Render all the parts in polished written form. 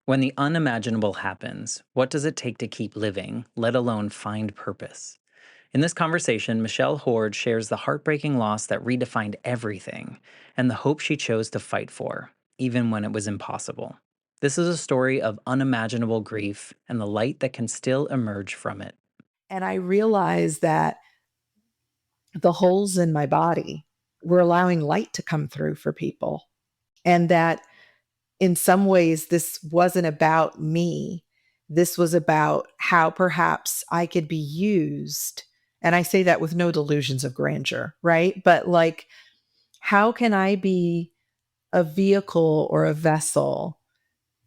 When the unimaginable happens, what does it take to keep living, let alone find purpose? In this conversation, Michelle Hord shares the heartbreaking loss that redefined everything and the hope she chose to fight for, even when it was impossible. This is a story of unimaginable grief and the light that can still emerge from it. And I realized that the holes in my body were allowing light to come through for people. And that in some ways, this wasn't about me. This was about how perhaps I could be used. And I say that with no delusions of grandeur, right? But like, how can I be a vehicle or a vessel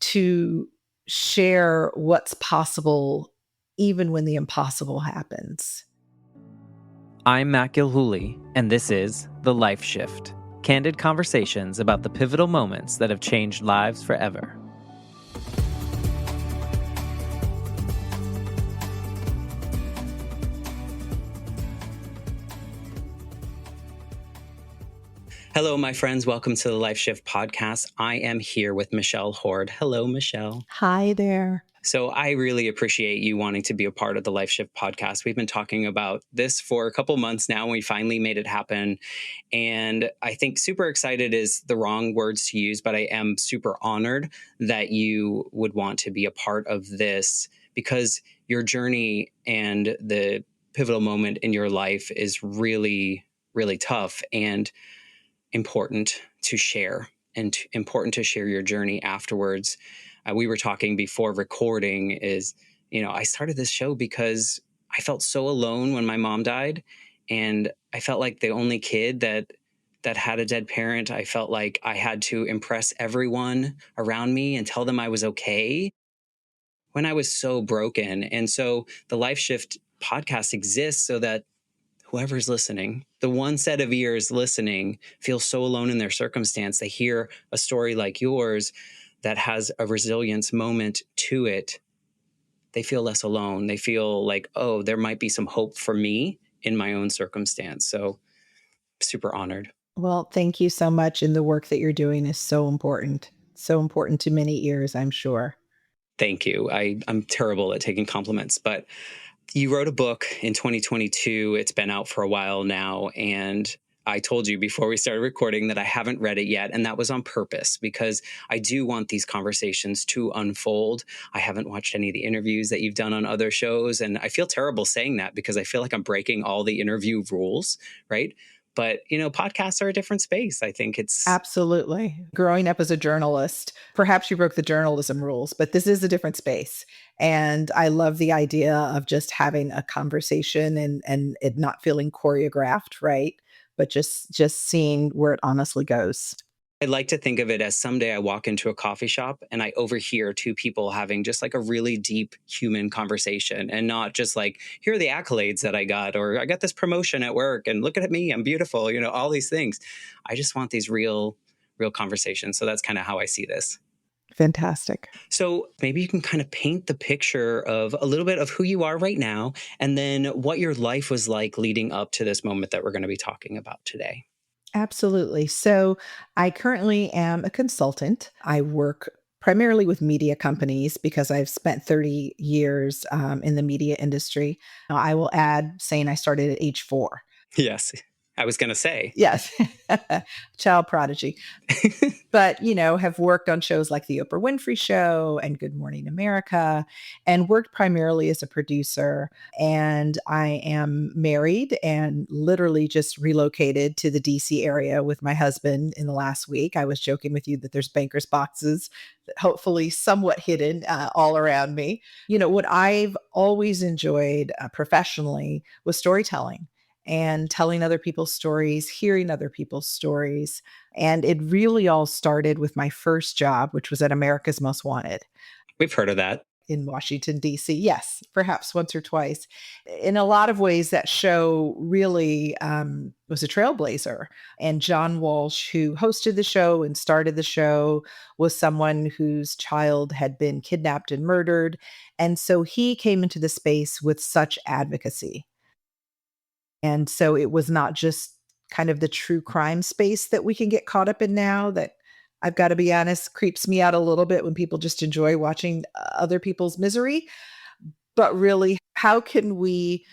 to share what's possible, even when the impossible happens? I'm Matt Gilhooly, and this is The Life Shift, candid conversations about the pivotal moments that have changed lives forever. Hello, my friends. Welcome to the Life Shift podcast. I am here with Michelle Hord. Hello, Michelle. Hi there. So I really appreciate you wanting to be a part of the Life Shift podcast. We've been talking about this for a couple months now. And we finally made it happen. And I think super excited is the wrong words to use, but I am super honored that you would want to be a part of this because your journey and the pivotal moment in your life is really, really tough and important to share and important to share your journey afterwards. We were talking before recording is, I started this show because I felt so alone when my mom died. And I felt like the only kid that had a dead parent. I felt like I had to impress everyone around me and tell them I was okay when I was so broken. And so the Life Shift podcast exists so that whoever's listening, the one set of ears listening, feels so alone in their circumstance. They hear a story like yours that has a resilience moment to it. They feel less alone. They feel like, oh, there might be some hope for me in my own circumstance. So super honored. Well, thank you so much. And the work that you're doing is so important to many ears, I'm sure. Thank you. I'm terrible at taking compliments, but you wrote a book in 2022. It's been out for a while now. And I told you before we started recording that I haven't read it yet. And that was on purpose because I do want these conversations to unfold. I haven't watched any of the interviews that you've done on other shows. And I feel terrible saying that because I feel like I'm breaking all the interview rules, right? But, podcasts are a different space. I think it's Absolutely. Growing up as a journalist, perhaps you broke the journalism rules, but this is a different space. And I love the idea of just having a conversation and it not feeling choreographed, right? But just seeing where it honestly goes. I like to think of it as someday I walk into a coffee shop and I overhear two people having just like a really deep human conversation and not just like, here are the accolades that I got, or I got this promotion at work and look at me, I'm beautiful, all these things. I just want these real conversations. So that's kind of how I see this. Fantastic. So maybe you can kind of paint the picture of a little bit of who you are right now and then what your life was like leading up to this moment that we're going to be talking about today. Absolutely. So I currently am a consultant. I work primarily with media companies because I've spent 30 years in the media industry. Now, I will add saying I started at age 4. Yes, I was going to say. Yes, child prodigy. But, have worked on shows like The Oprah Winfrey Show and Good Morning America, and worked primarily as a producer. And I am married and literally just relocated to the DC area with my husband in the last week. I was joking with you that there's banker's boxes that hopefully somewhat hidden all around me. What I've always enjoyed professionally was storytelling and telling other people's stories, hearing other people's stories. And it really all started with my first job, which was at America's Most Wanted We've heard of that. in Washington, D.C. Yes, perhaps once or twice. In a lot of ways, that show really was a trailblazer. And John Walsh, who hosted the show and started the show, was someone whose child had been kidnapped and murdered. And so he came into the space with such advocacy. And so it was not just kind of the true crime space that we can get caught up in now that I've got to be honest, creeps me out a little bit when people just enjoy watching other people's misery. But really, how can we,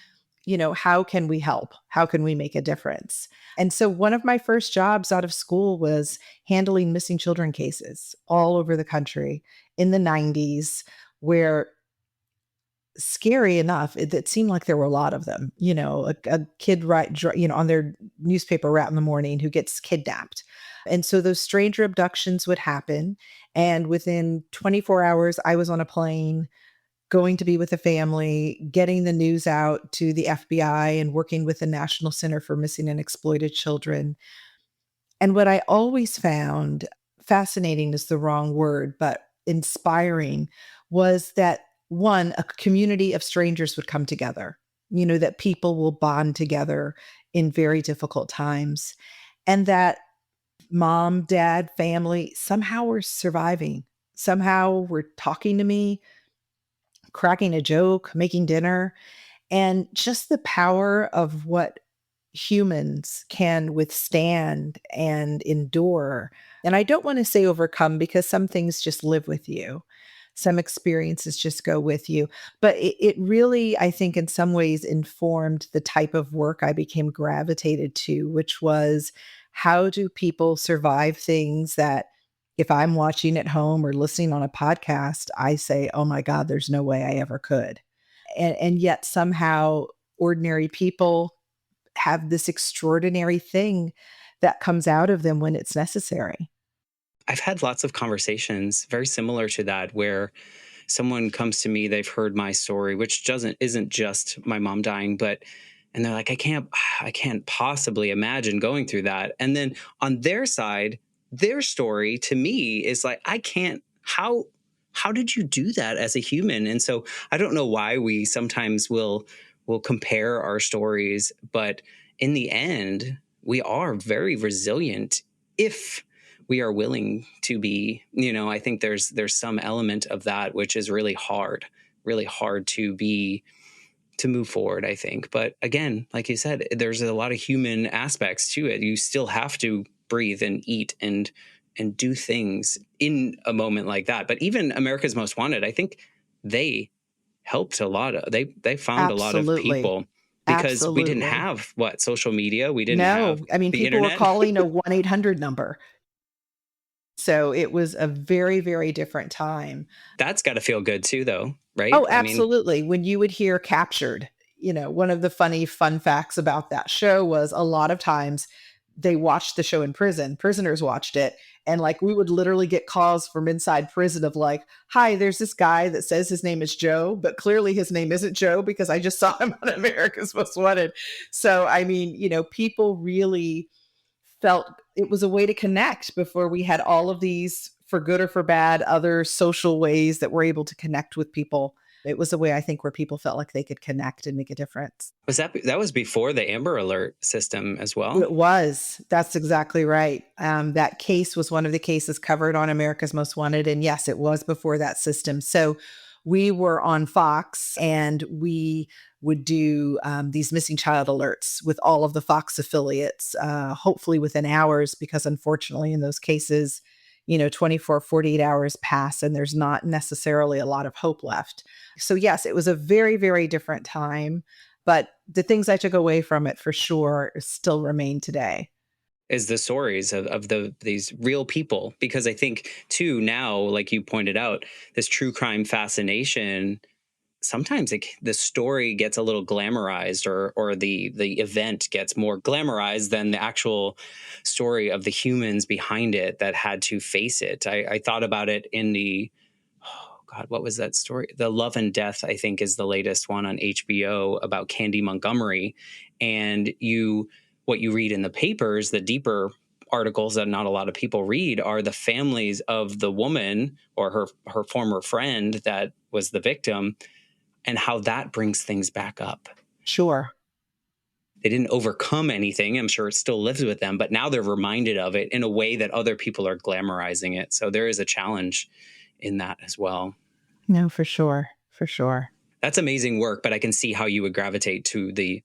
how can we help? How can we make a difference? And so one of my first jobs out of school was handling missing children cases all over the country in the 90s, where scary enough, it seemed like there were a lot of them. A kid on their newspaper route in the morning who gets kidnapped. And so those stranger abductions would happen. And within 24 hours, I was on a plane going to be with the family, getting the news out to the FBI and working with the National Center for Missing and Exploited Children. And what I always found fascinating is the wrong word, but inspiring, was that one, a community of strangers would come together, that people will bond together in very difficult times. And that mom, dad, family somehow were surviving. Somehow were talking to me, cracking a joke, making dinner, and just the power of what humans can withstand and endure. And I don't want to say overcome, because some things just live with you. Some experiences just go with you. But it really, I think, in some ways informed the type of work I became gravitated to, which was, how do people survive things that, if I'm watching at home or listening on a podcast, I say, oh my God, there's no way I ever could. And yet somehow ordinary people have this extraordinary thing that comes out of them when it's necessary. I've had lots of conversations very similar to that where someone comes to me, they've heard my story, which doesn't isn't just my mom dying, but and they're like, I can't possibly imagine going through that. And then on their side, their story to me is like, I can't, how did you do that as a human? And so I don't know why we sometimes will compare our stories, but in the end, we are very resilient if we are willing to be. I think there's some element of that which is really hard to move forward, I think. But again, like you said, there's a lot of human aspects to it. You still have to breathe and eat and do things in a moment like that. But even America's Most Wanted, I think they helped a lot of they found a lot of Absolutely. people because we didn't Absolutely. have social media, we didn't have No, I mean, the people were internet. calling a 1-800 number. So it was a very, very different time. That's got to feel good too, though, right? Oh, I mean, absolutely. When you would hear captured, one of the fun facts about that show was, a lot of times they watched the show in prison. Prisoners watched it. And like, we would literally get calls from inside prison of like, hi, there's this guy that says his name is Joe, but clearly his name isn't Joe because I just saw him on America's Most Wanted. So, I mean, people really felt it was a way to connect before we had all of these, for good or for bad, other social ways that we're able to connect with people. It was a way, I think, where people felt like they could connect and make a difference. that was before the Amber Alert system as well? It was. That's exactly right. That case was one of the cases covered on America's Most Wanted. And yes, it was before that system. So we were on Fox, and we would do these missing child alerts with all of the Fox affiliates, hopefully within hours, because unfortunately in those cases, 24, 48 hours pass and there's not necessarily a lot of hope left. So yes, it was a very, very different time. But the things I took away from it for sure still remain today. Is the stories of these real people, because I think too now, like you pointed out, this true crime fascination, sometimes the story gets a little glamorized, or the event gets more glamorized than the actual story of the humans behind it that had to face it. I thought about it in the, oh God, what was that story? The Love and Death, I think, is the latest one on HBO about Candy Montgomery. And what you read in the papers, the deeper articles that not a lot of people read, are the families of the woman or her former friend that was the victim, and how that brings things back up. Sure. They didn't overcome anything. I'm sure it still lives with them, but now they're reminded of it in a way that other people are glamorizing it. So there is a challenge in that as well. No, for sure. For sure. That's amazing work, but I can see how you would gravitate to the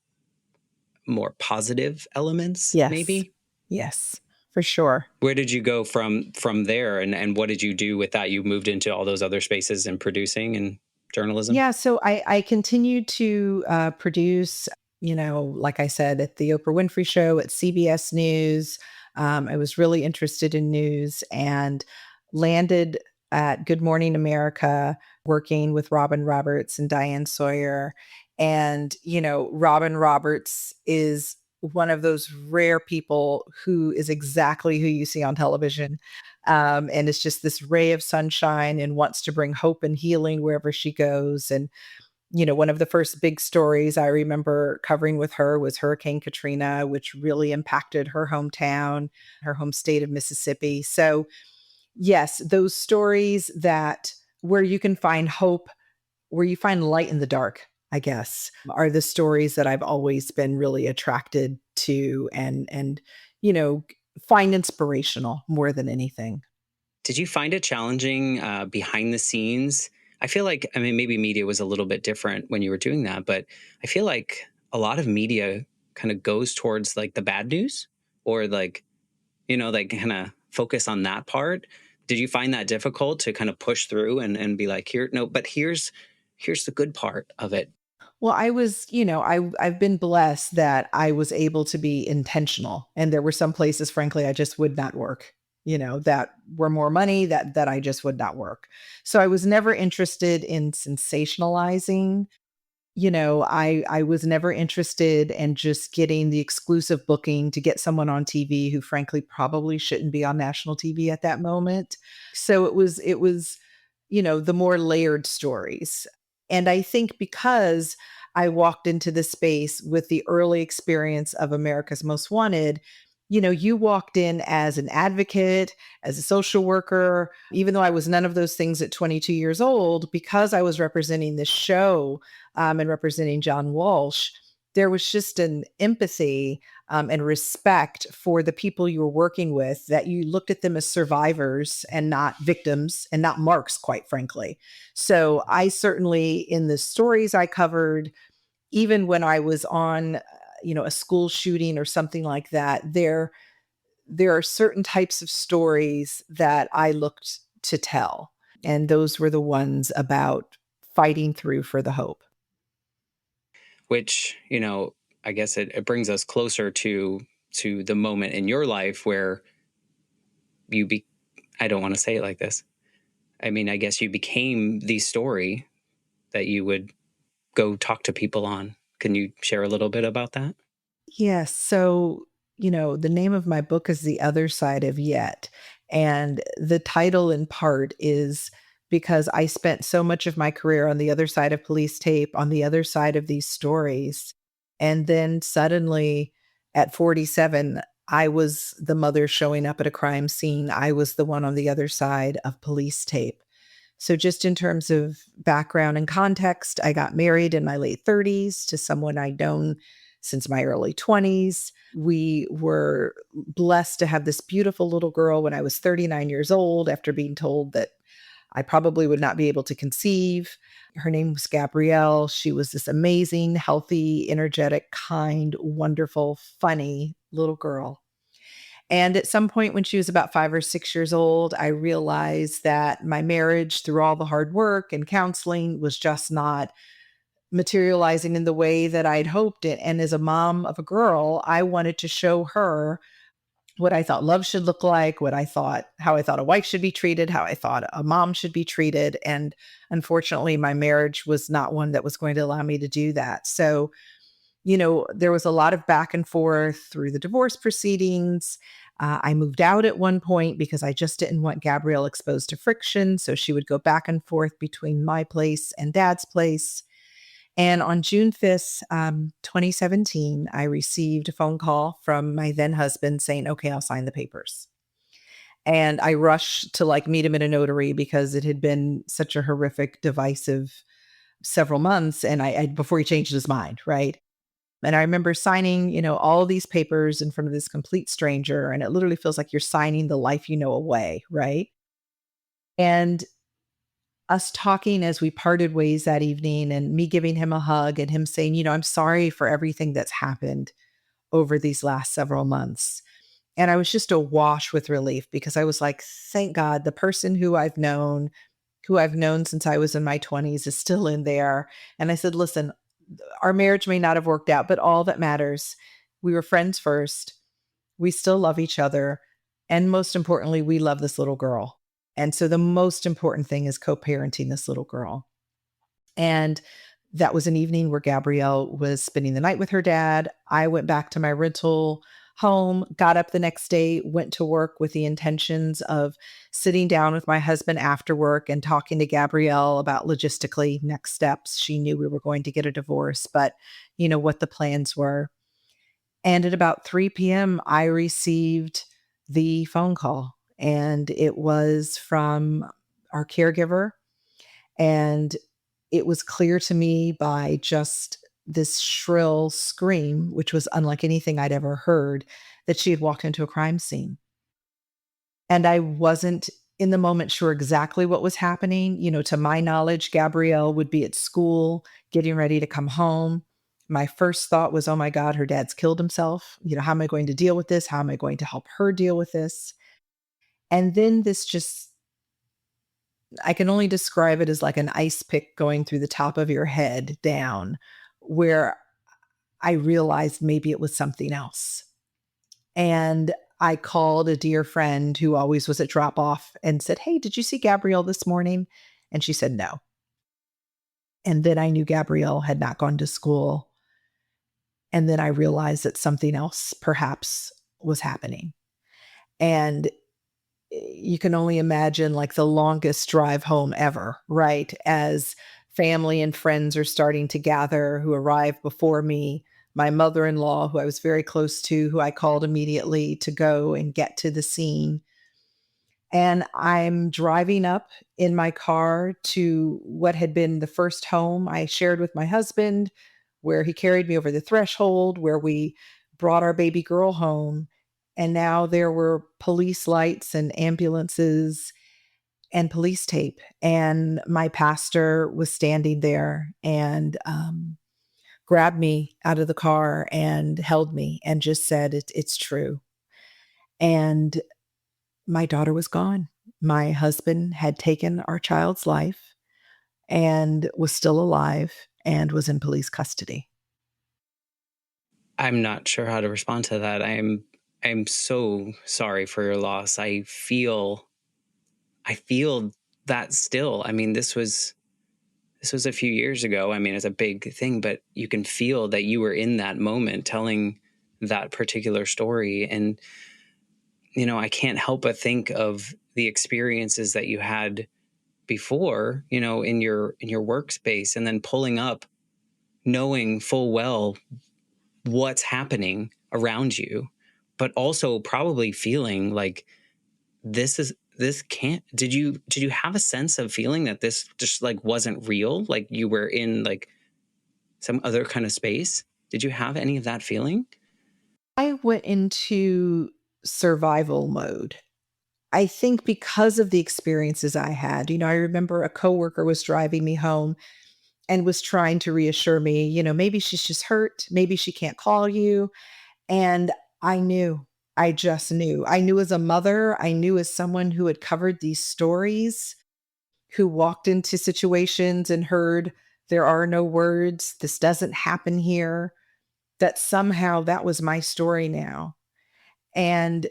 more positive elements, Yes. maybe. Yes, for sure. Where did you go from there, and what did you do with that? You moved into all those other spaces in producing and journalism? Yeah, so I continued to produce, like I said, at the Oprah Winfrey Show, at CBS News. I was really interested in news and landed at Good Morning America, working with Robin Roberts and Diane Sawyer. And, Robin Roberts is one of those rare people who is exactly who you see on television. And it's just this ray of sunshine and wants to bring hope and healing wherever she goes. And, one of the first big stories I remember covering with her was Hurricane Katrina, which really impacted her hometown, her home state of Mississippi. So, yes, those stories that where you can find hope, where you find light in the dark, I guess, are the stories that I've always been really attracted to and you know, find inspirational more than anything. Did you find it challenging behind the scenes? I feel like, I mean, maybe media was a little bit different when you were doing that, but I feel like a lot of media kind of goes towards like the bad news, or like, like kind of focus on that part. Did you find that difficult to kind of push through and be like, here, no, but here's the good part of it? Well, I've been blessed that I was able to be intentional, and there were some places, frankly, I just would not work, that were more money that I just would not work. So I was never interested in sensationalizing. I was never interested in just getting the exclusive booking to get someone on TV who frankly probably shouldn't be on national TV at that moment. So it was the more layered stories. And I think because I walked into this space with the early experience of America's Most Wanted, you walked in as an advocate, as a social worker, even though I was none of those things at 22 years old, because I was representing this show and representing John Walsh. There was just an empathy and respect for the people you were working with, that you looked at them as survivors and not victims and not marks, quite frankly. So I certainly, in the stories I covered, even when I was on, a school shooting or something like that, there are certain types of stories that I looked to tell, and those were the ones about fighting through for the hope. Which, I guess it brings us closer to the moment in your life where you be I don't want to say it like this. I mean, I guess you became the story that you would go talk to people on. Can you share a little bit about that? Yes. So, the name of my book is The Other Side of Yet. And the title, in part, is because I spent so much of my career on the other side of police tape, on the other side of these stories. And then suddenly at 47, I was the mother showing up at a crime scene. I was the one on the other side of police tape. So, just in terms of background and context, I got married in my late 30s to someone I'd known since my early 20s. We were blessed to have this beautiful little girl when I was 39 years old, after being told that I probably would not be able to conceive. Her name was Gabrielle. She was this amazing, healthy, energetic, kind, wonderful, funny little girl. And at some point when she was about 5 or 6 years old, I realized that my marriage, through all the hard work and counseling, was just not materializing in the way that I'd hoped it. And as a mom of a girl, I wanted to show her what I thought love should look like, how I thought a wife should be treated, how I thought a mom should be treated. And unfortunately, my marriage was not one that was going to allow me to do that. So, there was a lot of back and forth through the divorce proceedings. I moved out at one point because I just didn't want Gabrielle exposed to friction. So she would go back and forth between my place and dad's place. And on June 5th, 2017, I received a phone call from my then husband saying, okay, I'll sign the papers. And I rushed to like meet him in a notary because it had been such a horrific, divisive several months. And before he changed his mind, right? And I remember signing, all these papers in front of this complete stranger. And it literally feels like you're signing the life away, right? And us talking as we parted ways that evening, and me giving him a hug and him saying, I'm sorry for everything that's happened over these last several months. And I was just awash with relief because I was like, thank God the person who I've known since I was in my 20s is still in there. And I said, listen, our marriage may not have worked out, but all that matters, we were friends first. We still love each other. And most importantly, we love this little girl. And so the most important thing is co parenting this little girl. And that was an evening where Gabrielle was spending the night with her dad. I went back to my rental home, got up the next day, went to work with the intentions of sitting down with my husband after work and talking to Gabrielle about logistically next steps. She knew we were going to get a divorce, but what the plans were. And at about 3 p.m., I received the phone call, and it was from our caregiver. And it was clear to me by just this shrill scream, which was unlike anything I'd ever heard, that she had walked into a crime scene. And I wasn't in the moment sure exactly what was happening. To my knowledge, Gabrielle would be at school getting ready to come home. My first thought was, oh my God, her dad's killed himself. How am I going to deal with this? How am I going to help her deal with this? And then this just, I can only describe it as like an ice pick going through the top of your head down, where I realized maybe it was something else. And I called a dear friend who always was at drop off and said, hey, did you see Gabrielle this morning? And she said no. And then I knew Gabrielle had not gone to school. And then I realized that something else perhaps was happening. And you can only imagine like the longest drive home ever, right? As family and friends are starting to gather who arrived before me. My mother in law, who I was very close to, who I called immediately to go and get to the scene. And I'm driving up in my car to what had been the first home I shared with my husband, where he carried me over the threshold, where we brought our baby girl home. And now there were police lights and ambulances and police tape. And my pastor was standing there and grabbed me out of the car and held me and just said, it's true. And my daughter was gone. My husband had taken our child's life and was still alive and was in police custody. I'm not sure how to respond to that. I'm so sorry for your loss. I feel that still. I mean, this was a few years ago. I mean, it's a big thing, but you can feel that you were in that moment telling that particular story. And, I can't help but think of the experiences that you had before, in your workspace, and then pulling up, knowing full well what's happening around you, but also probably feeling like this can't did you have a sense of feeling that this just like wasn't real, like you were in like some other kind of space? Did you have any of that feeling? I went into survival mode. I think because of the experiences I had. I remember a coworker was driving me home and was trying to reassure me, maybe she's just hurt, maybe she can't call you. And I knew, I just knew. I knew as a mother, I knew as someone who had covered these stories, who walked into situations and heard, there are no words, this doesn't happen here, that somehow that was my story now. And,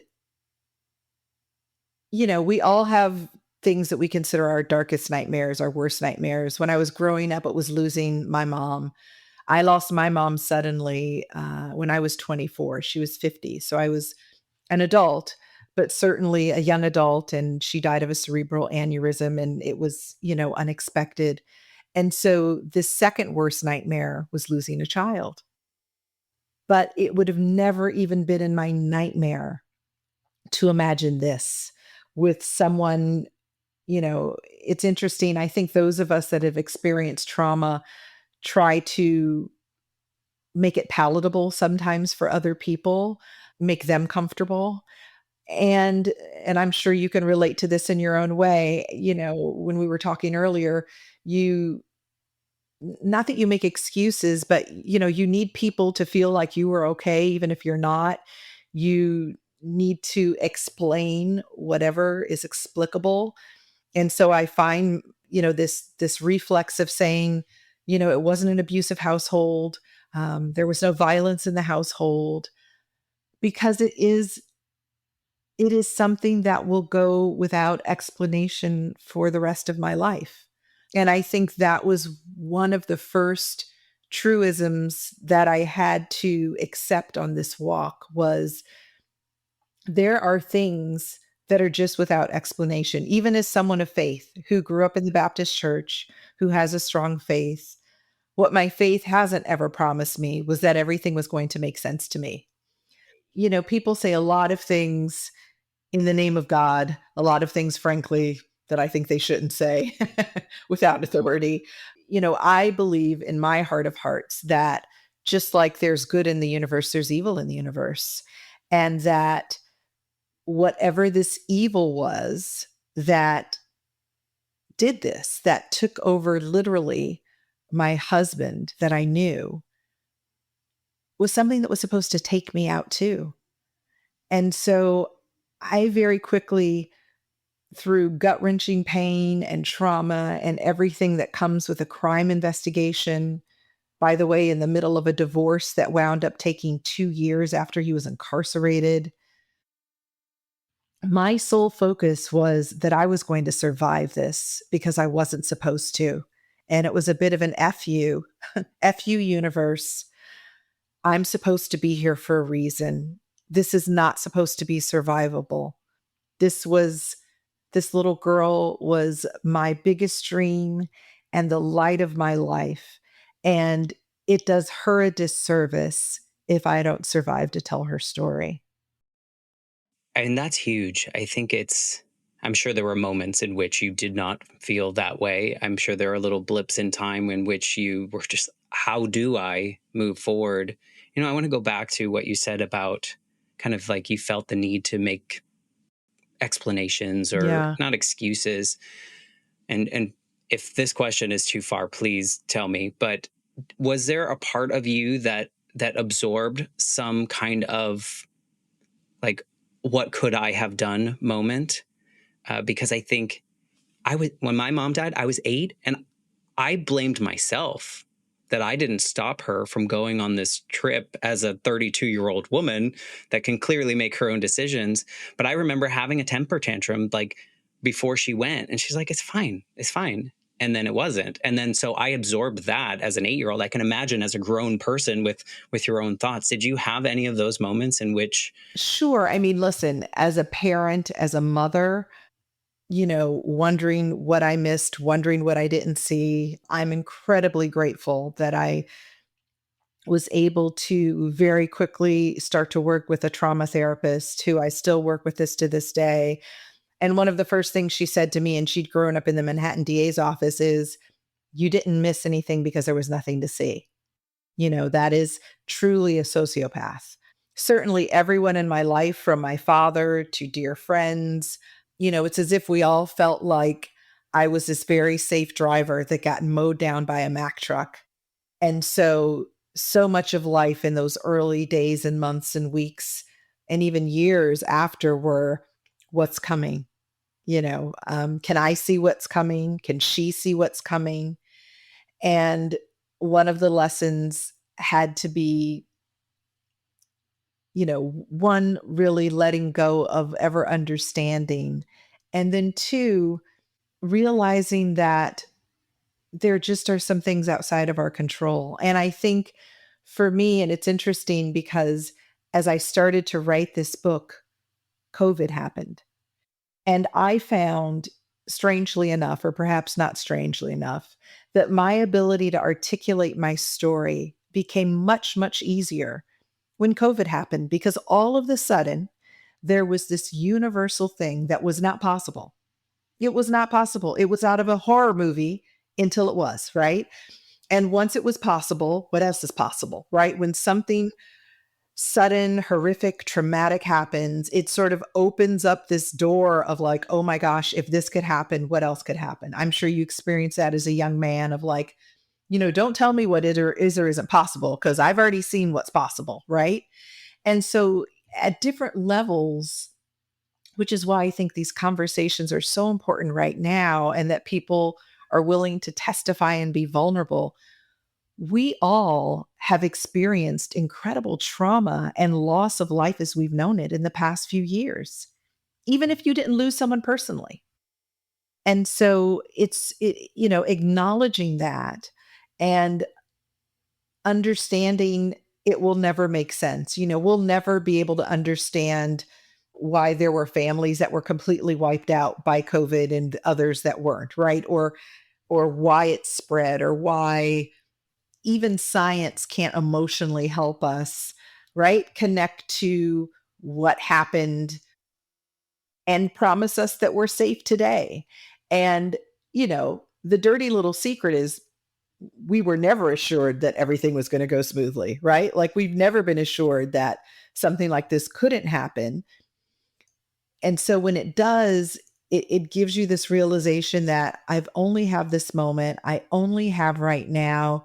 we all have things that we consider our darkest nightmares, our worst nightmares. When I was growing up, it was losing my mom. I lost my mom suddenly when I was 24. She was 50. So I was an adult, but certainly a young adult. And she died of a cerebral aneurysm. And it was, unexpected. And so the second worst nightmare was losing a child. But it would have never even been in my nightmare to imagine this with someone. It's interesting. I think those of us that have experienced trauma try to make it palatable sometimes for other people, make them comfortable. And I'm sure you can relate to this in your own way. When we were talking earlier, you not that you make excuses, but you need people to feel like you are okay even if you're not. You need to explain whatever is explicable. And so I find, this reflex of saying, it wasn't an abusive household. There was no violence in the household, because it is something that will go without explanation for the rest of my life. And I think that was one of the first truisms that I had to accept on this walk was there are things that are just without explanation. Even as someone of faith who grew up in the Baptist church, who has a strong faith, what my faith hasn't ever promised me was that everything was going to make sense to me. People say a lot of things in the name of God, a lot of things, frankly, that I think they shouldn't say without authority. I believe in my heart of hearts that just like there's good in the universe, there's evil in the universe. And that whatever this evil was that did this, that took over literally my husband that I knew, was something that was supposed to take me out too. And so I very quickly, through gut wrenching pain and trauma and everything that comes with a crime investigation, by the way, in the middle of a divorce that wound up taking 2 years after he was incarcerated, my sole focus was that I was going to survive this because I wasn't supposed to. And it was a bit of an F you, F you universe. I'm supposed to be here for a reason. This is not supposed to be survivable. This was This little girl was my biggest dream and the light of my life. And it does her a disservice if I don't survive to tell her story. And that's huge. I'm sure there were moments in which you did not feel that way. I'm sure there are little blips in time in which you were just, how do I move forward? I want to go back to what you said about kind of like you felt the need to make explanations or Yeah. not excuses. And if this question is too far, please tell me. But was there a part of you that absorbed some kind of like, what could I have done moment? Because I think when my mom died, I was 8, and I blamed myself that I didn't stop her from going on this trip as a 32-year-old woman that can clearly make her own decisions. But I remember having a temper tantrum like before she went, and she's like, "It's fine, it's fine." And then it wasn't. And then so I absorbed that as an 8-year-old. I can imagine as a grown person with your own thoughts. Did you have any of those moments in which Sure. I mean, listen, as a parent, as a mother, wondering what I missed, wondering what I didn't see, I'm incredibly grateful that I was able to very quickly start to work with a trauma therapist who I still work with this to this day. And one of the first things she said to me, and she'd grown up in the Manhattan DA's office, is, "You didn't miss anything because there was nothing to see." That is truly a sociopath. Certainly, everyone in my life, from my father to dear friends, it's as if we all felt like I was this very safe driver that got mowed down by a Mack truck. And so much of life in those early days and months and weeks and even years after were, what's coming? Can I see what's coming? Can she see what's coming? And one of the lessons had to be, one, really letting go of ever understanding. And then two, realizing that there just are some things outside of our control. And I think for me, and it's interesting because as I started to write this book, COVID happened. And I found, strangely enough, or perhaps not strangely enough, that my ability to articulate my story became much, much easier when COVID happened, because all of the sudden there was this universal thing that was not possible. It was not possible. It was out of a horror movie until it was, right? And once it was possible, what else is possible, right? When something sudden, horrific, traumatic happens, it sort of opens up this door of like, oh my gosh, if this could happen, what else could happen? I'm sure you experienced that as a young man of like, don't tell me what is or isn't possible because I've already seen what's possible, right? And so at different levels, which is why I think these conversations are so important right now and that people are willing to testify and be vulnerable. We all have experienced incredible trauma and loss of life as we've known it in the past few years, even if you didn't lose someone personally. And so acknowledging that and understanding it will never make sense. We'll never be able to understand why there were families that were completely wiped out by COVID and others that weren't, right? Or why it spread, or why even science can't emotionally help us, right? Connect to what happened and promise us that we're safe today. And, the dirty little secret is we were never assured that everything was going to go smoothly, right? Like we've never been assured that something like this couldn't happen. And so when it does, it gives you this realization that I've only have this moment. I only have right now.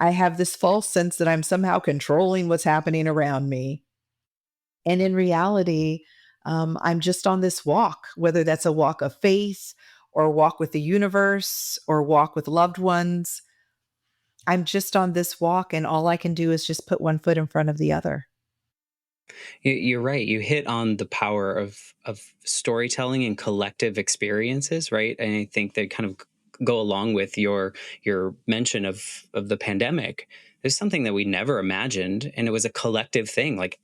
I have this false sense that I'm somehow controlling what's happening around me. And in reality, I'm just on this walk, whether that's a walk of faith or a walk with the universe or walk with loved ones. I'm just on this walk, and all I can do is just put one foot in front of the other. You're right. You hit on the power of storytelling and collective experiences, right? And I think they kind of go along with your mention of the pandemic. There's something that we never imagined, and it was a collective thing. Like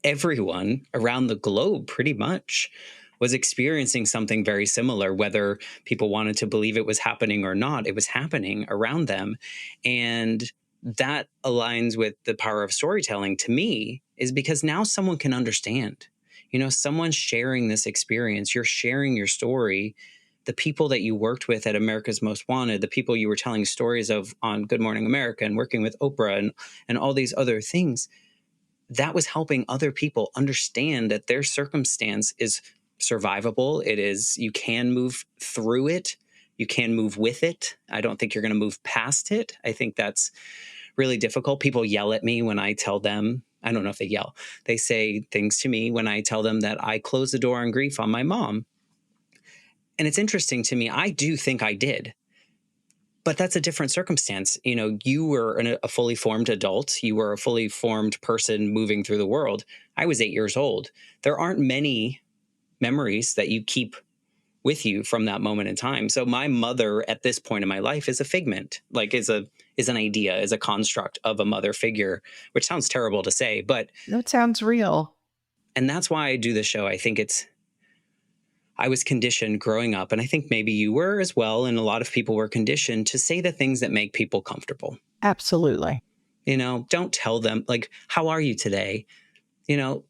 everyone around the globe pretty much was experiencing something very similar, whether people wanted to believe it was happening or not. It was happening around them. And that aligns with the power of storytelling to me, is because now someone can understand. Someone's sharing this experience. You're sharing your story. The people that you worked with at America's Most Wanted, the people you were telling stories of on Good Morning America and working with Oprah and all these other things, that was helping other people understand that their circumstance is survivable. It is, you can move through it. You can move with it. I don't think you're going to move past it. I think that's really difficult. People yell at me when I tell them, I don't know if they yell, they say things to me when I tell them that I closed the door on grief on my mom. And it's interesting to me. I do think I did. But that's a different circumstance. You were a fully formed adult. You were a fully formed person moving through the world. I was 8 years old. There aren't many memories that you keep with you from that moment in time. So my mother at this point in my life is a figment, like is an idea, is a construct of a mother figure, which sounds terrible to say, but That sounds real. and that's why I do the show. I was conditioned growing up, and I think maybe you were as well, and a lot of people were conditioned to say the things that make people comfortable. Absolutely. Don't tell them, like, how are you today? You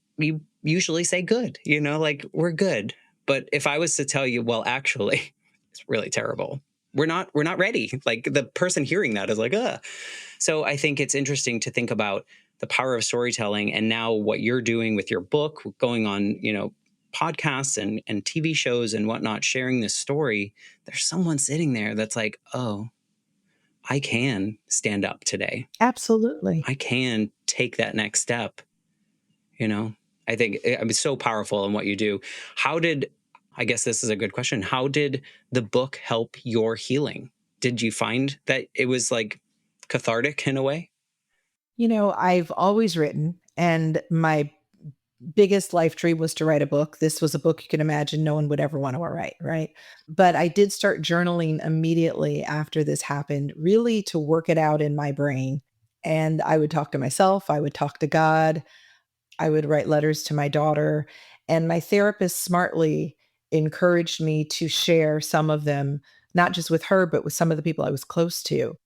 usually say good, like, we're good. But if I was to tell you, well, actually, it's really terrible. We're not ready. Like the person hearing that is like, ugh. So I think it's interesting to think about the power of storytelling, and now what you're doing with your book, going on, podcasts and TV shows and whatnot, sharing this story. There's someone sitting there that's like, oh, I can stand up today. Absolutely. I can take that next step. I think it's so powerful in what you do. I guess this is a good question. How did the book help your healing? Did you find that it was like cathartic in a way? I've always written, and my biggest life dream was to write a book. This was a book you can imagine no one would ever want to write, right? But I did start journaling immediately after this happened, really to work it out in my brain. And I would talk to myself, I would talk to God, I would write letters to my daughter. And my therapist smartly encouraged me to share some of them, not just with her, but with some of the people I was close to.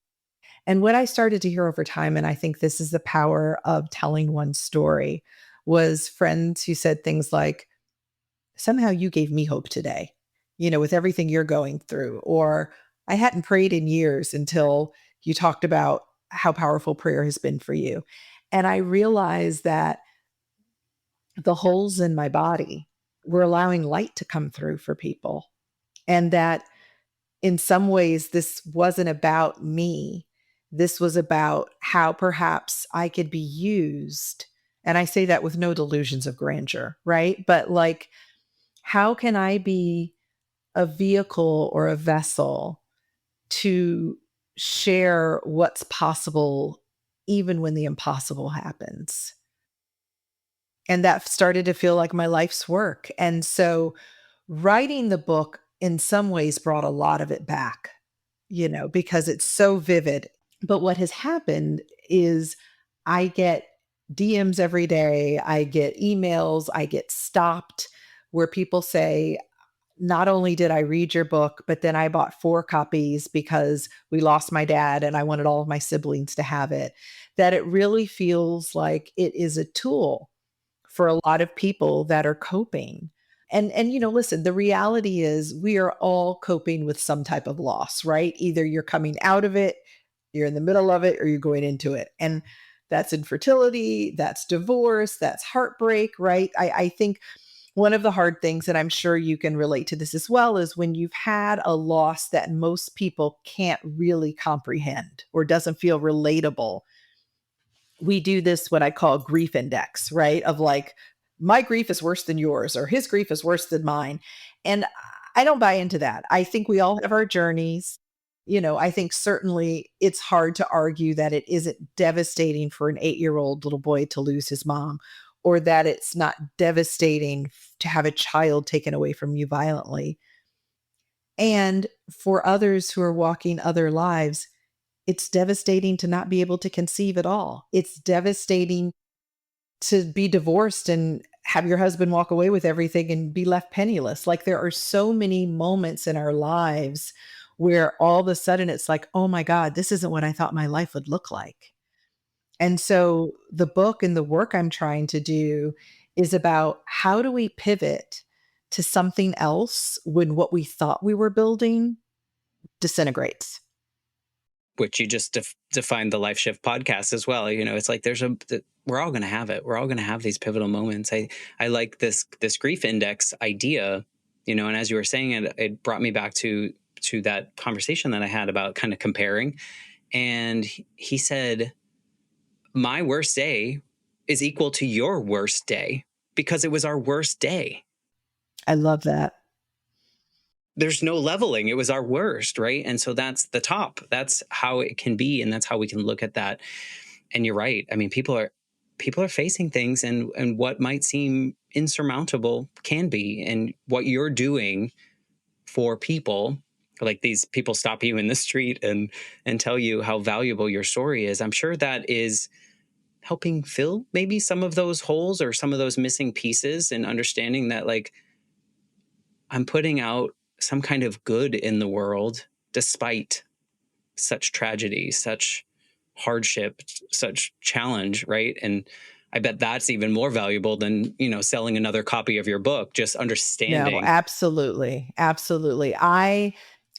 And what I started to hear over time, and I think this is the power of telling one story, was friends who said things like, somehow you gave me hope today, with everything you're going through. Or I hadn't prayed in years until you talked about how powerful prayer has been for you. And I realized that the holes in my body were allowing light to come through for people. And that in some ways, this wasn't about me. This was about how perhaps I could be used And I say that with no delusions of grandeur, right? But like, how can I be a vehicle or a vessel to share what's possible even when the impossible happens? And that started to feel like my life's work. And so writing the book in some ways brought a lot of it back, because it's so vivid. But what has happened is I get DMs every day, I get emails, I get stopped where people say, not only did I read your book, but then I bought 4 copies because we lost my dad and I wanted all of my siblings to have it. That it really feels like it is a tool for a lot of people that are coping. And listen, the reality is we are all coping with some type of loss, right? Either you're coming out of it, you're in the middle of it, or you're going into it. And that's infertility, that's divorce, that's heartbreak, right? I think one of the hard things, and I'm sure you can relate to this as well, is when you've had a loss that most people can't really comprehend or doesn't feel relatable. We do this, what I call grief index, right? Of like, my grief is worse than yours, or his grief is worse than mine. And I don't buy into that. I think we all have our journeys. I think certainly it's hard to argue that it isn't devastating for an 8-year-old little boy to lose his mom, or that it's not devastating to have a child taken away from you violently. And for others who are walking other lives, it's devastating to not be able to conceive at all. It's devastating to be divorced and have your husband walk away with everything and be left penniless. Like, there are so many moments in our lives where all of a sudden it's like, oh my God, this isn't what I thought my life would look like. And so the book and the work I'm trying to do is about how do we pivot to something else when what we thought we were building disintegrates. Which you just defined the Life Shift podcast as well. It's like we're all going to have it. We're all going to have these pivotal moments. I like this grief index idea, and as you were saying it brought me back to that conversation that I had about kind of comparing. And he said, my worst day is equal to your worst day because it was our worst day. I love that. There's no leveling. It was our worst, right? And so that's the top. That's how it can be, and that's how we can look at that. And you're right. I mean, people are facing things, and what might seem insurmountable can be. And what you're doing for people, like these people stop you in the street and tell you how valuable your story is, I'm sure that is helping fill maybe some of those holes or some of those missing pieces, and understanding that, like, I'm putting out some kind of good in the world despite such tragedy, such hardship, such challenge, right? And I bet that's even more valuable than, selling another copy of your book, just No, understanding. absolutely. Absolutely. And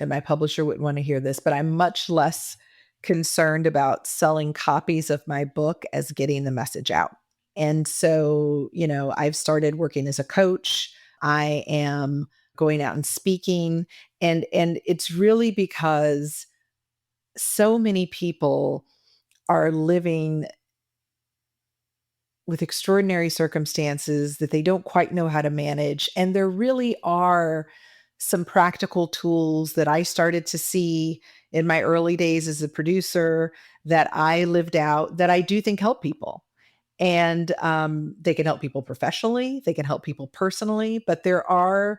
my publisher wouldn't want to hear this, but I'm much less concerned about selling copies of my book as getting the message out. And so, I've started working as a coach. I am going out and speaking, and it's really because so many people are living with extraordinary circumstances that they don't quite know how to manage. And there really are some practical tools that I started to see in my early days as a producer that I lived out that I do think help people. And they can help people professionally, they can help people personally, but there's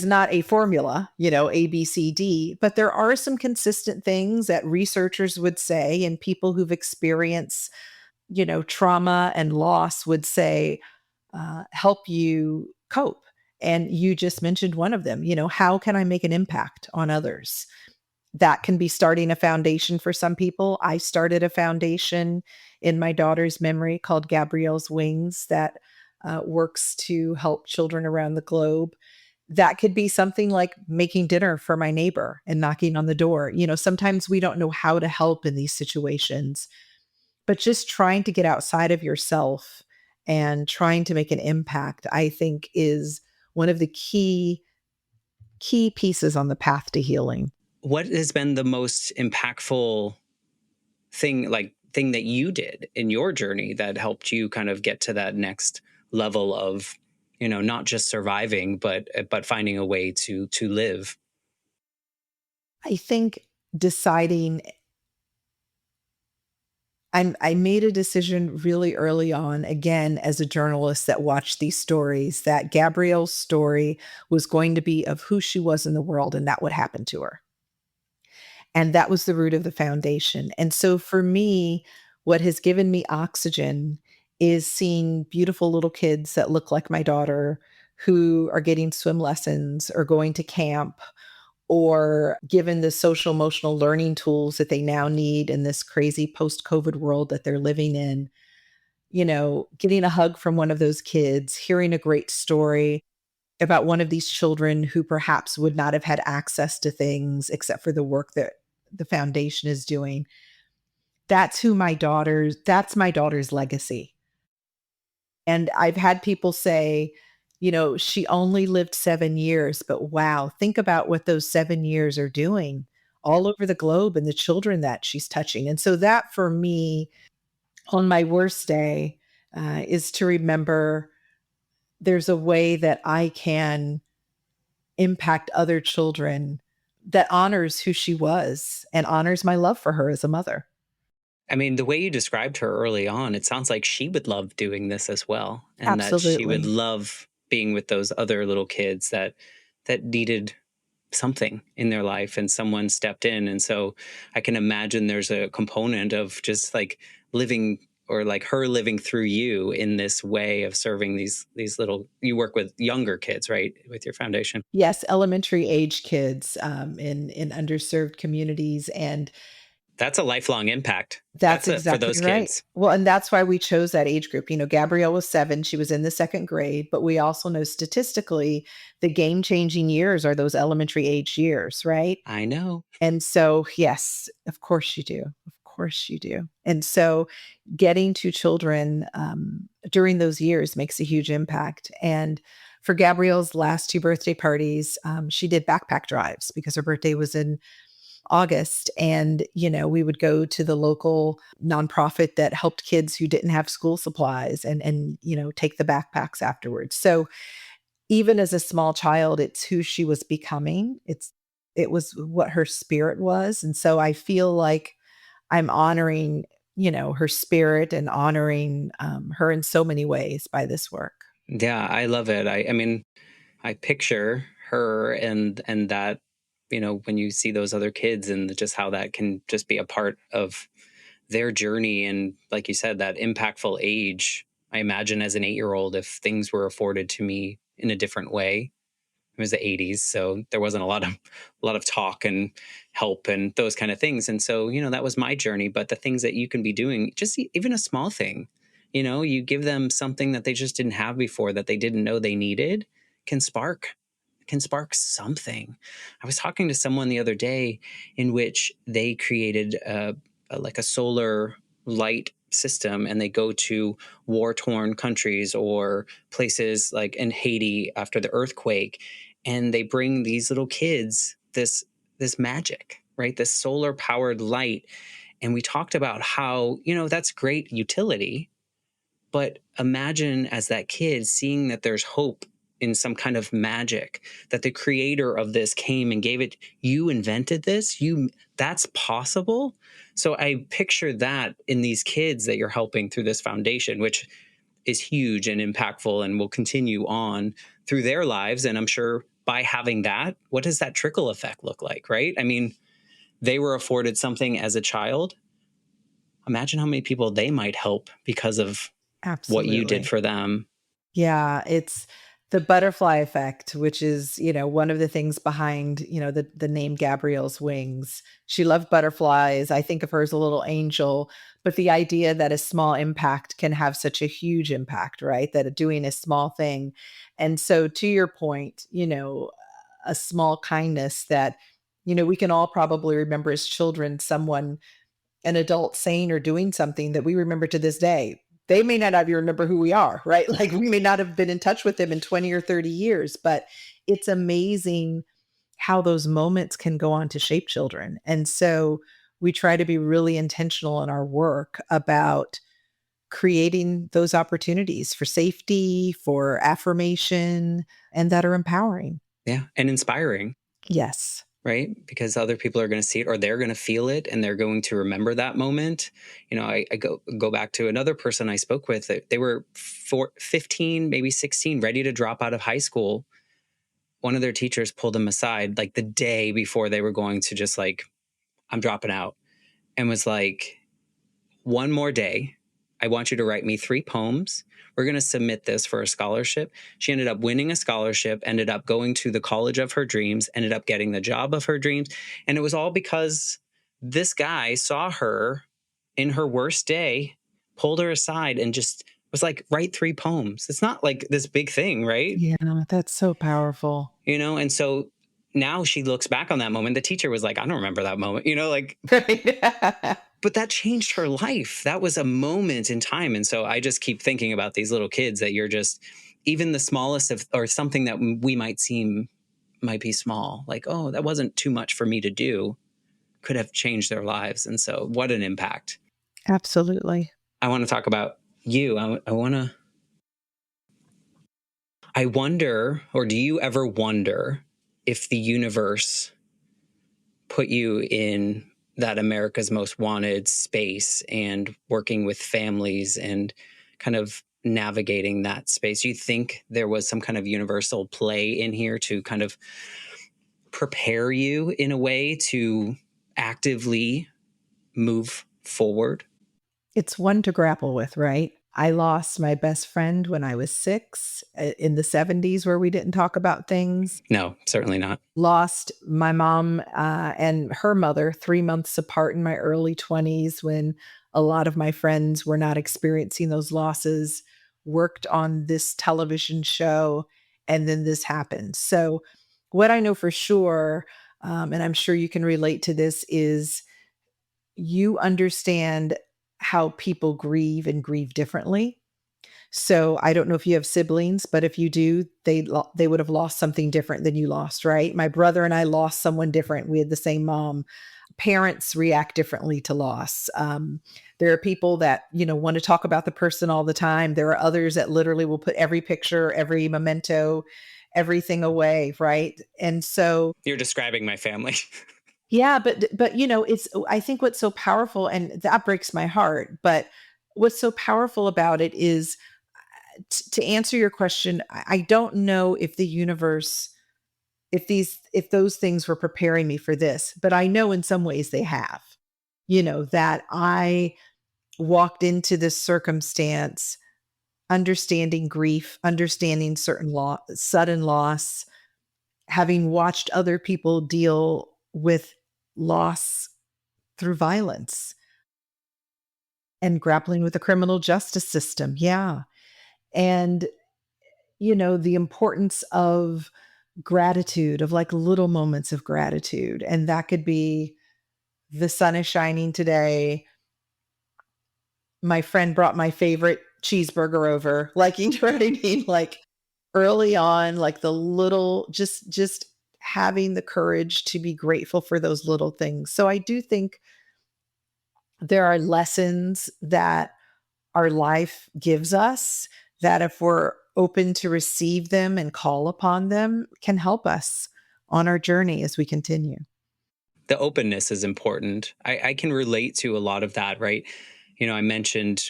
not a formula, A, B, C, D, but there are some consistent things that researchers would say and people who've experienced trauma and loss would say, help you cope. And you just mentioned one of them, how can I make an impact on others? That can be starting a foundation for some people. I started a foundation in my daughter's memory called Gabrielle's Wings that works to help children around the globe. That could be something like making dinner for my neighbor and knocking on the door. Sometimes we don't know how to help in these situations, but just trying to get outside of yourself and trying to make an impact, I think, is one of the key pieces on the path to healing. What has been the most impactful thing, like thing that you did in your journey that helped you kind of get to that next level of, not just surviving, but finding a way to live? I think deciding I made a decision really early on, again, as a journalist that watched these stories, that Gabrielle's story was going to be of who she was in the world and that would happen to her. And that was the root of the foundation. And so for me, what has given me oxygen is seeing beautiful little kids that look like my daughter who are getting swim lessons or going to camp or given the social emotional learning tools that they now need in this crazy post-COVID world that they're living in. Getting a hug from one of those kids, hearing a great story about one of these children who perhaps would not have had access to things except for the work that the foundation is doing. That's my daughter's legacy. And I've had people say, she only lived 7 years, but wow, think about what those 7 years are doing all over the globe and the children that she's touching. And so that for me, on my worst day, is to remember there's a way that I can impact other children that honors who she was and honors my love for her as a mother. I mean, the way you described her early on, it sounds like she would love doing this as well, and that she would Absolutely. love being with those other little kids that needed something in their life and someone stepped in. And so I can imagine there's a component of just like living, or like her living through you in this way of serving these little, you work with younger kids, right, with your foundation. Yes, elementary age kids, in underserved communities, and That's a lifelong impact. that's That's a for exactly those right. kids. Well, and that's why we chose that age group. Gabrielle was 7, she was in the 2nd grade, but we also know statistically the game-changing years are those elementary age years, right? I know. And so, yes, of course you do. Of course you do. And so getting to children, during those years makes a huge impact. And for Gabrielle's last 2 birthday parties, she did backpack drives because her birthday was in August. And, we would go to the local nonprofit that helped kids who didn't have school supplies and take the backpacks afterwards. So even as a small child, it's who she was becoming. It was what her spirit was. And so I feel like I'm honoring, her spirit and honoring her in so many ways by this work. Yeah, I love it. I mean, I picture her and that, when you see those other kids and just how that can just be a part of their journey. And like you said, that impactful age, I imagine as an 8-year-old, if things were afforded to me in a different way. It was the 80s, so there wasn't a lot of talk and help and those kind of things. And so, that was my journey. But the things that you can be doing, just even a small thing, you give them something that they just didn't have before, that they didn't know they needed, can spark can spark something. I was talking to someone the other day in which they created like a solar light system, and they go to war torn countries or places like in Haiti after the earthquake, and they bring these little kids this magic, right? This solar powered light. And we talked about how, that's great utility, but imagine as that kid seeing that there's hope in some kind of magic, that the creator of this came and gave it. You invented this. That's possible. So I picture that in these kids that you're helping through this foundation, which is huge and impactful and will continue on through their lives. And I'm sure by having that, what does that trickle effect look like, right? I mean, they were afforded something as a child. Imagine how many people they might help because of what you did Absolutely. for them. Yeah, it's the butterfly effect, which is, one of the things behind, the name Gabrielle's Wings. She loved butterflies. I think of her as a little angel, but the idea that a small impact can have such a huge impact, right? That doing a small thing. And so to your point, a small kindness that, we can all probably remember as children, someone an adult saying or doing something that we remember to this day. They may not even remember who we are, right? Like we may not have been in touch with them in 20 or 30 years, but it's amazing how those moments can go on to shape children. And so we try to be really intentional in our work about creating those opportunities for safety, for affirmation, and that are empowering. Yeah. And inspiring, Yes. right? Because other people are going to see it or they're going to feel it and they're going to remember that moment. I go back to another person I spoke with. They were 15, maybe 16, ready to drop out of high school. One of their teachers pulled them aside like the day before they were going to just like, I'm dropping out, and was like, one more day. I want you to write me 3 poems. We're going to submit this for a scholarship. She ended up winning a scholarship, ended up going to the college of her dreams, ended up getting the job of her dreams. And it was all because this guy saw her in her worst day, pulled her aside, and just was like, write 3 poems. It's not like this big thing, right? Yeah, that's so powerful. And so now she looks back on that moment. The teacher was like, I don't remember that moment, like, Right. but that changed her life. That was a moment in time. And so I just keep thinking about these little kids that you're just, even the smallest of, or something that we might be small, like, oh, that wasn't too much for me to do, could have changed their lives. And so what an impact. Absolutely. I want to talk about you. I wonder, or do you ever wonder if the universe put you in that America's Most Wanted space and working with families and kind of navigating that space? Do you think there was some kind of universal play in here to kind of prepare you in a way to actively move forward? It's one to grapple with, right? I lost my best friend when I was 6 in the 70s where we didn't talk about things. No, certainly not. Lost my mom, and her mother 3 months apart in my early 20s when a lot of my friends were not experiencing those losses, worked on this television show, and then this happened. So, what I know for sure, and I'm sure you can relate to this, is you understand how people grieve and grieve differently. So, I don't know if you have siblings, but if you do, they would have lost something different than you lost, right? My brother and I lost someone different. We had the same mom. Parents react differently to loss. There are people that, want to talk about the person all the time. There are others that literally will put every picture, every memento, everything away, right? And so You're describing my family. yeah, but it's I think what's so powerful, and that breaks my heart, but what's so powerful about it is to answer your question, I don't know if the universe, if those things were preparing me for this, but I know in some ways they have. That I walked into this circumstance understanding grief, understanding sudden loss, having watched other people deal with loss through violence and grappling with the criminal justice system. Yeah. And the importance of gratitude, of like little moments of gratitude. And that could be the sun is shining today. My friend brought my favorite cheeseburger over. Like, you know what I mean? Like early on, like the little, just having the courage to be grateful for those little things. So I do think there are lessons that our life gives us that if we're open to receive them and call upon them can help us on our journey as we continue. The openness is important. I can relate to a lot of that, right? I mentioned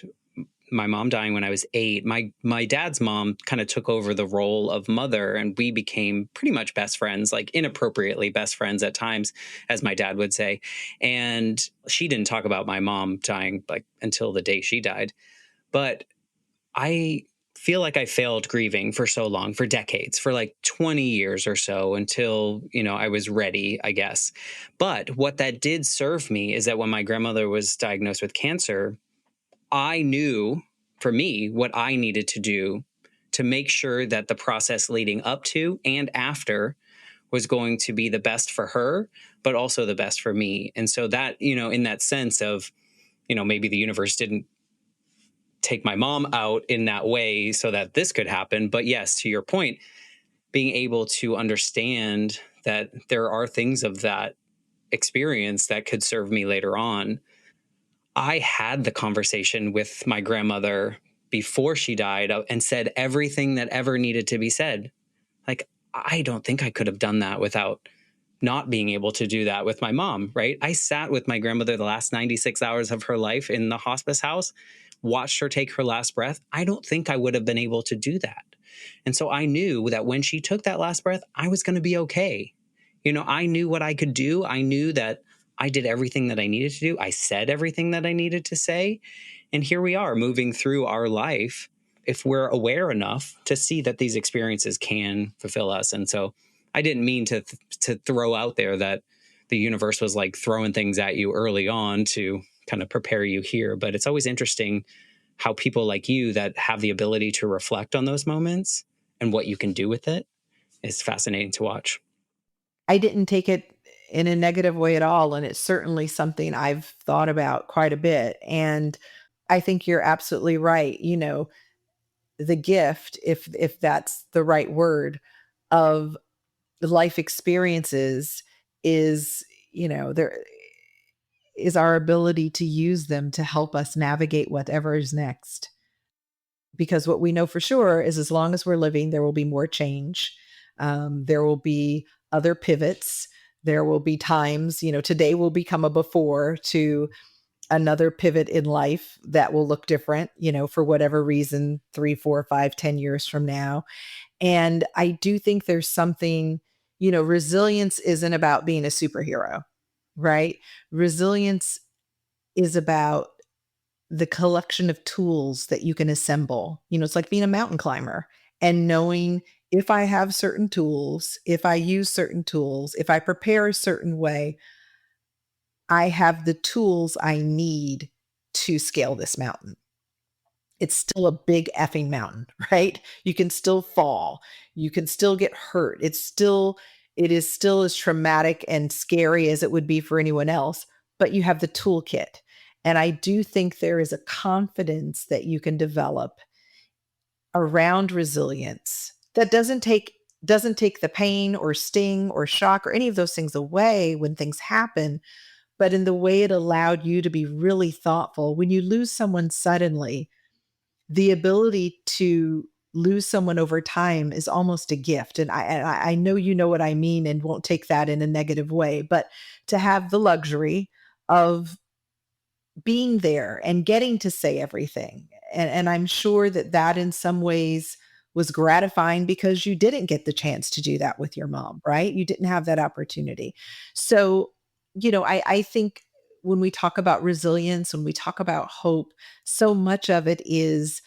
my mom dying when I was 8. My dad's mom kind of took over the role of mother, and we became pretty much best friends, like inappropriately best friends at times, as my dad would say. And she didn't talk about my mom dying like until the day she died. But I feel like I failed grieving for so long, for decades, for like 20 years or so until, I was ready, I guess. But what that did serve me is that when my grandmother was diagnosed with cancer, I knew for me what I needed to do to make sure that the process leading up to and after was going to be the best for her, but also the best for me. And so that, in that sense of, maybe the universe didn't take my mom out in that way so that this could happen. But yes, to your point, being able to understand that there are things of that experience that could serve me later on. I had the conversation with my grandmother before she died and said everything that ever needed to be said. Like, I don't think I could have done that without not being able to do that with my mom, right? I sat with my grandmother the last 96 hours of her life in the hospice house, watched her take her last breath. I don't think I would have been able to do that. And so I knew that when she took that last breath, I was going to be okay. I knew what I could do. I knew that I did everything that I needed to do. I said everything that I needed to say. And here we are moving through our life if we're aware enough to see that these experiences can fulfill us. And so I didn't mean to throw out there that the universe was like throwing things at you early on to kind of prepare you here. But it's always interesting how people like you that have the ability to reflect on those moments and what you can do with it is fascinating to watch. I didn't take it in a negative way at all, and it's certainly something I've thought about quite a bit, and I think you're absolutely right. The gift, if that's the right word, of life experiences is, there is our ability to use them to help us navigate whatever is next. Because what we know for sure is as long as we're living, there will be more change. There will be other pivots. There will be times, today will become a before to another pivot in life that will look different, for whatever reason, 3, 4, 5, 10 years from now. And I do think there's something, resilience isn't about being a superhero, right? Resilience is about the collection of tools that you can assemble. It's like being a mountain climber and knowing if I have certain tools, if I use certain tools, if I prepare a certain way, I have the tools I need to scale this mountain. It's still a big effing mountain, right? You can still fall. You can still get hurt. It is still as traumatic and scary as it would be for anyone else, but you have the toolkit. And I do think there is a confidence that you can develop around resilience that doesn't take the pain or sting or shock or any of those things away when things happen, but in the way it allowed you to be really thoughtful. When you lose someone suddenly, the ability to lose someone over time is almost a gift. And I know you know what I mean and won't take that in a negative way, but to have the luxury of being there and getting to say everything. And I'm sure that that in some ways was gratifying because you didn't get the chance to do that with your mom, right? You didn't have that opportunity. So, I think when we talk about resilience, when we talk about hope, so much of it is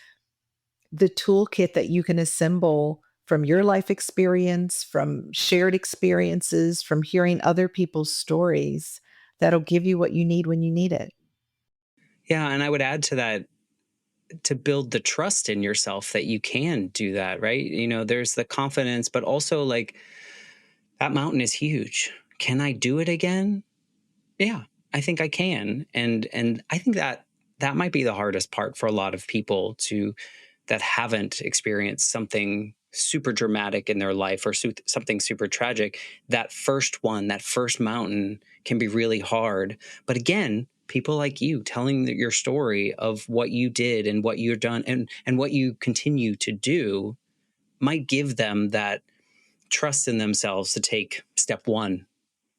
the toolkit that you can assemble from your life experience, from shared experiences, from hearing other people's stories that'll give you what you need when you need it. Yeah. And I would add to that to build the trust in yourself that you can do that, right? There's the confidence, but also like that mountain is huge. Can I do it again? Yeah, I think I can. And I think that might be the hardest part for a lot of people that haven't experienced something super dramatic in their life or something super tragic. That first one, that first mountain can be really hard. But again, people like you telling your story of what you did and what you've done and what you continue to do might give them that trust in themselves to take step one,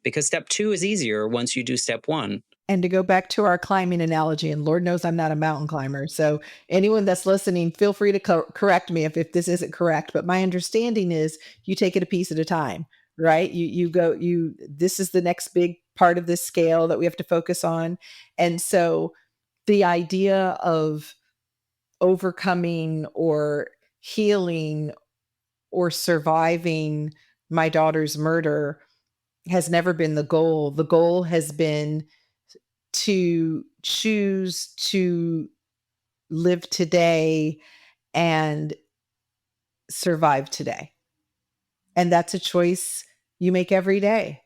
because step two is easier once you do step one. And to go back to our climbing analogy, and Lord knows I'm not a mountain climber. So anyone that's listening, feel free to correct me if this isn't correct. But my understanding is you take it a piece at a time, right? This is the next big part of this scale that we have to focus on. And so the idea of overcoming or healing or surviving my daughter's murder has never been the goal. The goal has been to choose to live today and survive today. And that's a choice you make every day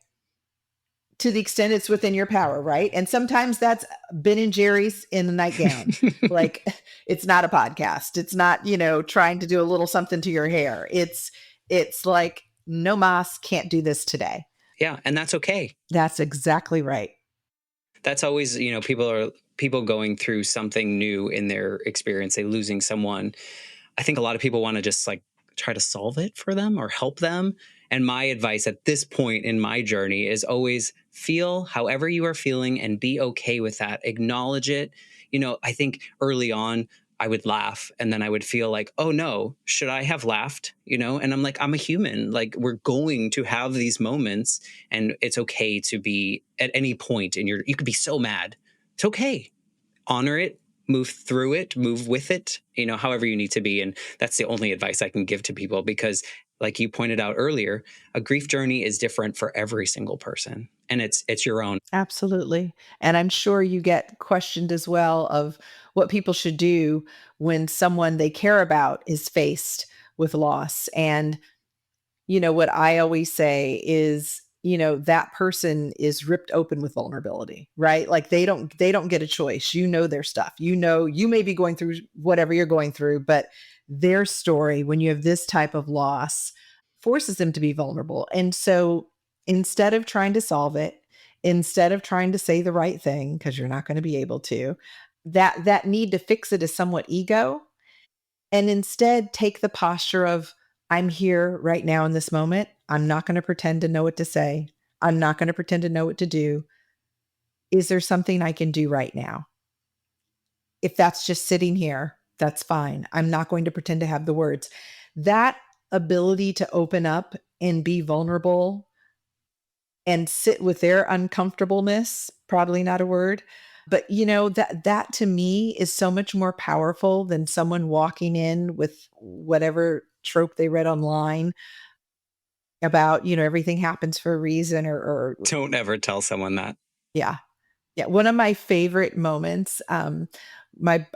to the extent it's within your power, right? And sometimes that's Ben and Jerry's in a nightgown. Like it's not a podcast. It's not, trying to do a little something to your hair. It's like no mas, can't do this today. Yeah, and that's okay. That's exactly right. That's always, people going through something new in their experience, they losing someone. I think a lot of people want to just like try to solve it for them or help them. And my advice at this point in my journey is always feel however you are feeling and be okay with that. Acknowledge it. I think early on, I would laugh and then I would feel like, oh no, should I have laughed? And I'm like, I'm a human. Like, we're going to have these moments, and it's okay to be at any point in you could be so mad. It's okay. Honor it, move through it, move with it, however you need to be. And that's the only advice I can give to people, because like you pointed out earlier, a grief journey is different for every single person, and it's your own. Absolutely. And I'm sure you get questioned as well of what people should do when someone they care about is faced with loss. And what I always say is, that person is ripped open with vulnerability, right? Like they don't get a choice. Their stuff. You may be going through whatever you're going through, but their story, when you have this type of loss, forces them to be vulnerable. And so instead of trying to solve it, instead of trying to say the right thing, because you're not going to be able to, that need to fix it is somewhat ego, and instead take the posture of, I'm here right now in this moment. I'm not going to pretend to know what to say. I'm not going to pretend to know what to do. Is there something I can do right now? If that's just sitting here, that's fine. I'm not going to pretend to have the words. That ability to open up and be vulnerable and sit with their uncomfortableness, probably not a word, but that to me is so much more powerful than someone walking in with whatever trope they read online about, everything happens for a reason, or Don't ever tell someone that. yeah. Yeah, one of my favorite moments, I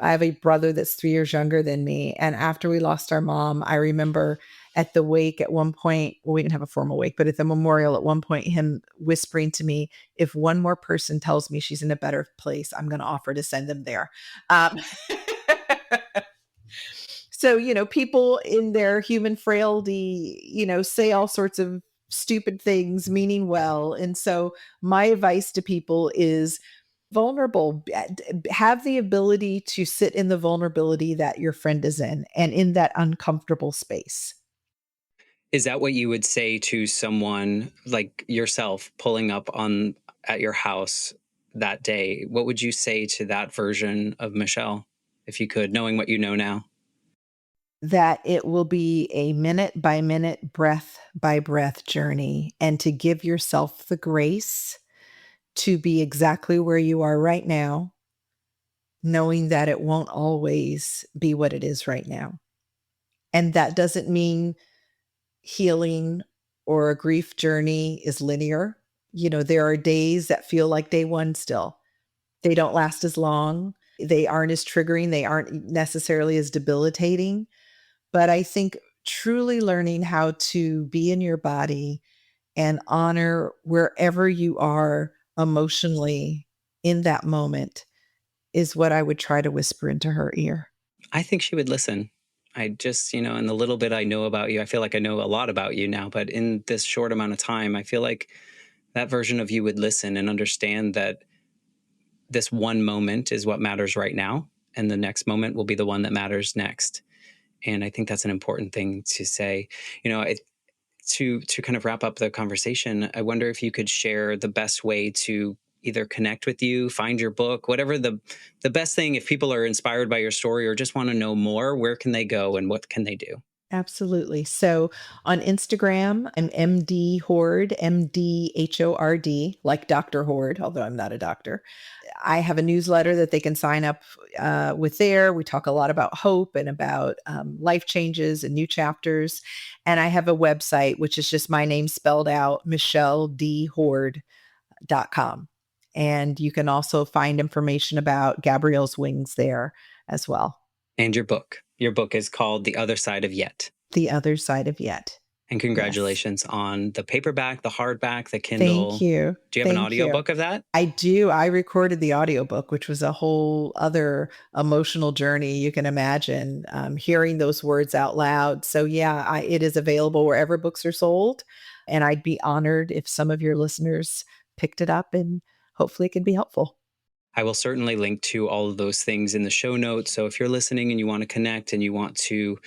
have a brother that's 3 years younger than me, and after we lost our mom, I remember at the wake at one point, well, we didn't have a formal wake, but at the memorial at one point, him whispering to me, "If one more person tells me she's in a better place, I'm gonna offer to send them there." Um, so, people in their human frailty, say all sorts of stupid things, meaning well, and so my advice to people is vulnerable. Have the ability to sit in the vulnerability that your friend is in and in that uncomfortable space. Is that what you would say to someone like yourself pulling up on at your house that day? What would you say to that version of Michelle, if you could, knowing what you know now? That it will be a minute by minute, breath by breath journey, and to give yourself the grace to be exactly where you are right now, knowing that it won't always be what it is right now. And that doesn't mean healing or a grief journey is linear. There are days that feel like day one still. They don't last as long. They aren't as triggering. They aren't necessarily as debilitating. But I think truly learning how to be in your body and honor wherever you are emotionally in that moment is what I would try to whisper into her ear. I think she would listen. I just, in the little bit I know about you, I feel like I know a lot about you now, but in this short amount of time, I feel like that version of you would listen and understand that this one moment is what matters right now, and the next moment will be the one that matters next. And I think that's an important thing to say. To kind of wrap up the conversation, I wonder if you could share the best way to either connect with you, find your book, whatever the best thing. If people are inspired by your story or just want to know more, where can they go and what can they do? Absolutely. So on Instagram, I'm MD Hord, MDHORD, like Dr. Hord, although I'm not a doctor. I have a newsletter that they can sign up with there. We talk a lot about hope and about life changes and new chapters. And I have a website, which is just my name spelled out, michelledhord.com. And you can also find information about Gabrielle's Wings there as well. And your book. Your book is called The Other Side of Yet. The Other Side of Yet. And Yes. congratulations on the paperback, the hardback, the Thank Kindle. you. Do you have an Thank you. audiobook of that? I do. I recorded the audiobook, which was a whole other emotional journey you can imagine, hearing those words out loud. So yeah, it is available wherever books are sold. And I'd be honored if some of your listeners picked it up, and hopefully it can be helpful. I will certainly link to all of those things in the show notes. So if you're listening and you want to connect and you want to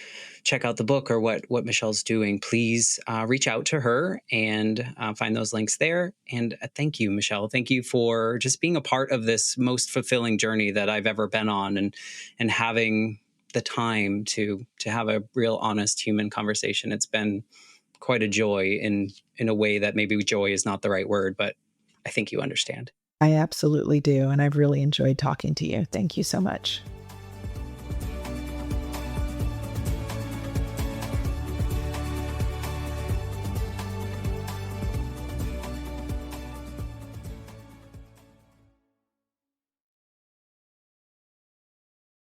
check out the book or what Michelle's doing, please reach out to her and find those links there. And thank you, Michelle. Thank you for just being a part of this most fulfilling journey that I've ever been on, and having the time to have a real honest human conversation. It's been quite a joy in a way that maybe joy is not the right word, but I think you understand. I absolutely do. And I've really enjoyed talking to you. Thank you so much.